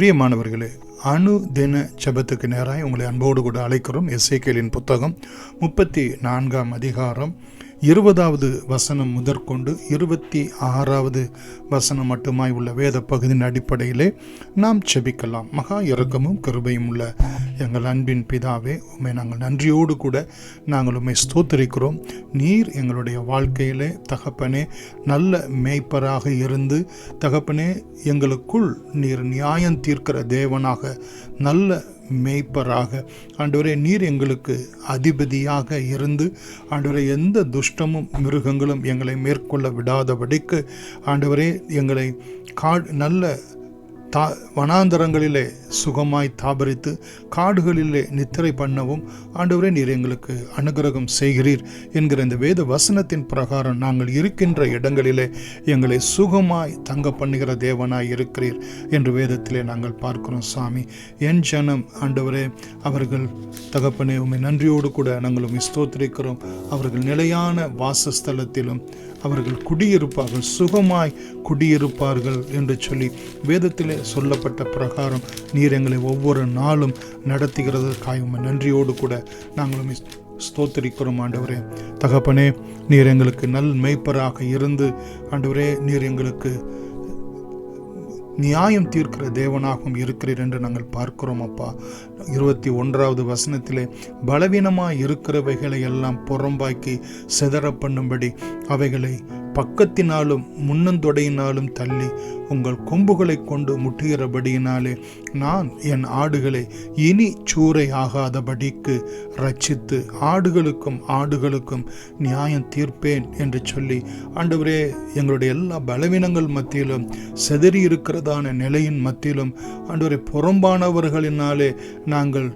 பிரியமானவர்களே, அனுதின ஜெபத்துக்கு நேராக உங்களை அன்போடு கூட அழைக்கிறோம். எசேக்கியேலின் புத்தகம் 34ஆம் அதிகாரம் 20வது வசனம் முதற்கொண்டு 26வது வசனம் மட்டுமாய் உள்ள வேத பகுதியின் அடிப்படையிலே நாம் ஜெபிக்கலாம். மகா இரக்கமும் கிருபையும் உள்ள எங்கள் அன்பின் பிதாவே, உம்மை நாங்கள் நன்றியோடு கூட நாங்கள் உம்மை ஸ்தோத்திரிக்கிறோம். நீர் எங்களுடைய வாழ்க்கையிலே தகப்பனே நல்ல மேய்ப்பராக இருந்து தகப்பனே எங்களுக்குள் நீர் நியாயம் தீர்க்கிற தேவனாக, நல்ல மேய்ப்பராக ஆண்டவரே நீர் எங்களுக்கு அதிபதியாக இருந்து ஆண்டவரே எந்த துஷ்டமும் மிருகங்களும் எங்களை மேற்கொள்ள விடாதபடிக்கு ஆண்டவரே எங்களை நல்ல வனாந்தரங்களிலே சுகமாய் தாபரித்து காடுகளிலே நித்திரை பண்ணவும் ஆண்டவரே நீர் எங்களுக்கு அனுகிரகம் செய்கிறீர் என்கிற இந்த வேத வசனத்தின் பிரகாரம் நாங்கள் இருக்கின்ற இடங்களிலே எங்களை சுகமாய் தங்க பண்ணுகிற தேவனாய் இருக்கிறீர் என்று வேதத்திலே நாங்கள் பார்க்கிறோம். சாமி, என் ஜனம் ஆண்டவரே அவர்கள் தகப்பனே உம்மை நன்றியோடு கூட நாங்கள் உம்மை ஸ்தோத்திரிக்கிறோம். அவர்கள் நிலையான வாசஸ்தலத்திலும் அவர்கள் குடியிருப்பார்கள், சுகமாய் குடியிருப்பார்கள் என்று சொல்லி வேதத்திலே சொல்லப்பட்ட பிரகாரம் நீர் எங்களை ஒவ்வொரு நாளும் நடத்துகிறதற்காக உம்மை நன்றியோடு கூட நாங்களும் ஸ்தோத்திரிக்கிறோம். ஆண்டவரே தகப்பனே நீர் எங்களுக்கு நல் மேய்ப்பராக இருந்து ஆண்டவரே நீர் எங்களுக்கு நியாயம் தீர்க்கிற தேவனாகவும் இருக்கிறீர் என்று நாங்கள் பார்க்கிறோம். அப்பா, 21வது வசனத்திலே பலவீனமாய் இருக்கிறவைகளை எல்லாம் புறம்பாக்கி சிதற பண்ணும்படி அவைகளை பக்கத்தினாலும் முன்னந்தொடையினாலும் தள்ளி உங்கள் கொம்புகளை கொண்டு முட்டுகிறபடியினாலே நான் என் ஆடுகளை இனி சூறை ஆகாதபடிக்கு ரட்சித்து ஆடுகளுக்கும் நியாயம் தீர்ப்பேன் என்று சொல்லி ஆண்டவரே எங்களுடைய எல்லா பலவீனங்கள் மத்தியிலும் செதறி இருக்கிறதான நிலையின் மத்தியிலும் ஆண்டவரே புறம்பானவர்களினாலே நாங்கள்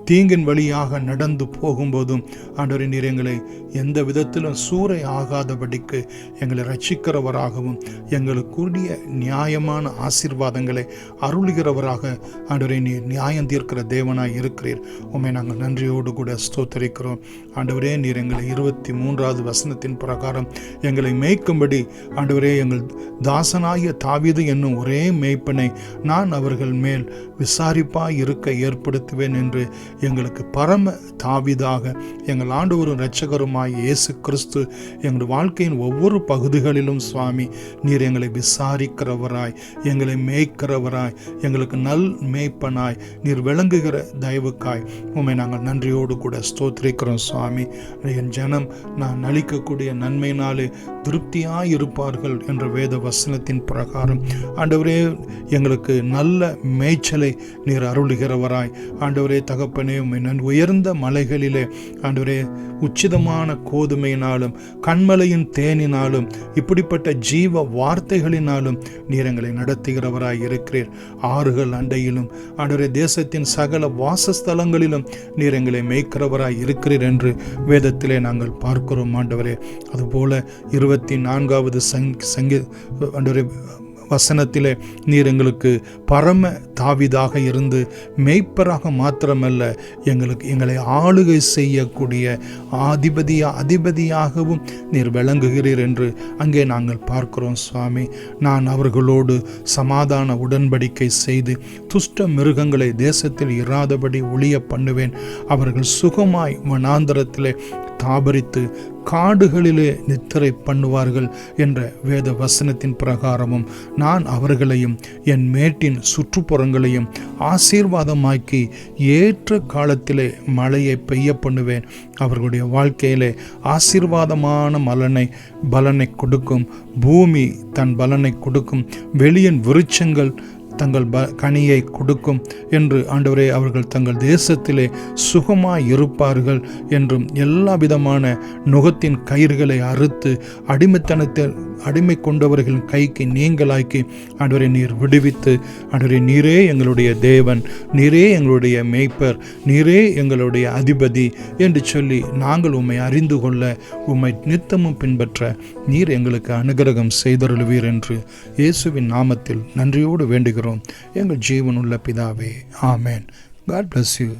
தீங்கின் வழியாக நடந்து போகும்போதும் ஆண்டவரே நீர் எங்களை எந்த விதத்திலும் சூறை ஆகாதபடிக்கு எங்களை ரட்சிக்கிறவராகவும் எங்களுக்குரிய நியாயமான ஆசீர்வாதங்களை அருளுகிறவராக ஆண்டவரே நீர் நியாயம் தீர்க்கிற தேவனாய் இருக்கிறீர். உம்மை நாங்கள் நன்றியோடு கூட ஸ்தோத்திரிக்கிறோம். ஆண்டவரே நீர் எங்களை 23வது வசனத்தின் பிரகாரம் எங்களை மேய்க்கும்படி ஆண்டவரே எங்கள் தாசனாகிய தாவீது என்னும் ஒரே மேய்ப்பனை நான் அவர்கள் மேல் விசாரிப்பாய் இருக்க ஏற்படுத்துவேன் என்று எங்களுக்கு பரம தாவீதாக எங்கள் ஆண்டவரும் இரட்சகருமாய் இயேசு கிறிஸ்து எங்கள் வாழ்க்கையின் ஒவ்வொரு பகுதிகளிலும் சுவாமி நீர் எங்களை விசாரிக்கிறவராய், எங்களை மேய்க்கிறவராய், எங்களுக்கு நல் மேய்ப்பனாய் நீர் விளங்குகிற தயவுக்காய் உம்மை நாங்கள் நன்றியோடு கூட ஸ்தோத்திரிக்கிறோம். சுவாமி, என் ஜனம் நான் அளிக்கக்கூடிய நன்மையினாலே திருப்தியாய் இருப்பார்கள் என்ற வேத வசனத்தின் பிரகாரம் ஆண்டவரே எங்களுக்கு நல்ல மேய்ச்சலை நீர் அருளுகிறவராய் ஆண்டவரே தகப்பனே உயர்ந்த மலைகளிலே ஆண்டவரே உச்சிதமான கோதுமையினாலும் கண்மலையின் தேனினாலும் இப்படிப்பட்ட ஜீவ வார்த்தைகளினாலும் நீர் எங்களை நடத்துகிறவராய் இருக்கிறீர். ஆறுகள் அண்டையிலும் ஆண்டவரே தேசத்தின் சகல வாசஸ்தலங்களிலும் நீர் எங்களை மேய்க்கிறவராய் இருக்கிறீர் என்று வேதத்திலே நாங்கள் பார்க்கிறோம். ஆண்டவரே அதுபோல 24வது ஆண்டவரே வசனத்திலே நீர் எங்களுக்கு பரம தாவீதாக இருந்து மேய்ப்பராக மாத்திரமல்ல எங்களை ஆளுகை செய்யக்கூடிய அதிபதியாகவும் நீர் விளங்குகிறீர் என்று அங்கே நாங்கள் பார்க்கிறோம். சுவாமி, நான் அவர்களோடு சமாதான உடன்படிக்கை செய்து துஷ்ட மிருகங்களை தேசத்தில் இராதபடி ஒழிய பண்ணுவேன். அவர்கள் சுகமாய் வனாந்தரத்திலே தாபரித்து காடுகளிலே நித்திரை பண்ணுவார்கள் என்ற வேத வசனத்தின் பிரகாரமும் நான் அவர்களையும் என் மேட்டின் சுற்றுப்புறங்களையும் ஆசீர்வாதமாக்கி ஏற்ற காலத்திலே மழையை பெய்ய பண்ணுவேன். அவர்களுடைய வாழ்க்கையிலே ஆசீர்வாதமான பலனை கொடுக்கும். பூமி தன் பலனை கொடுக்கும். வெளியின் விருட்சங்கள் தங்கள் கனியை கொடுக்கும் என்று ஆண்டவரே அவர்கள் தங்கள் தேசத்திலே சுகமாய் இருப்பார்கள் என்றும் எல்லா விதமான நுகத்தின் கயிறுகளை அறுத்து அடிமை கொண்டவர்களின் கைக்கு நீங்களாக்கி ஆண்டவரை நீர் விடுவித்து ஆண்டவரே நீரே எங்களுடைய தேவன், நீரே எங்களுடைய மேய்ப்பர், நீரே எங்களுடைய அதிபதி என்று சொல்லி நாங்கள் உம்மை அறிந்து கொள்ள உம்மை நித்தமும் பின்பற்ற நீர் எங்களுக்கு அனுகிரகம் செய்தருளுவீர் என்று இயேசுவின் நாமத்தில் நன்றியோடு வேண்டுகிறோம் எங்கள் ஜீவனுள்ள பிதாவே. ஆமேன். God bless you.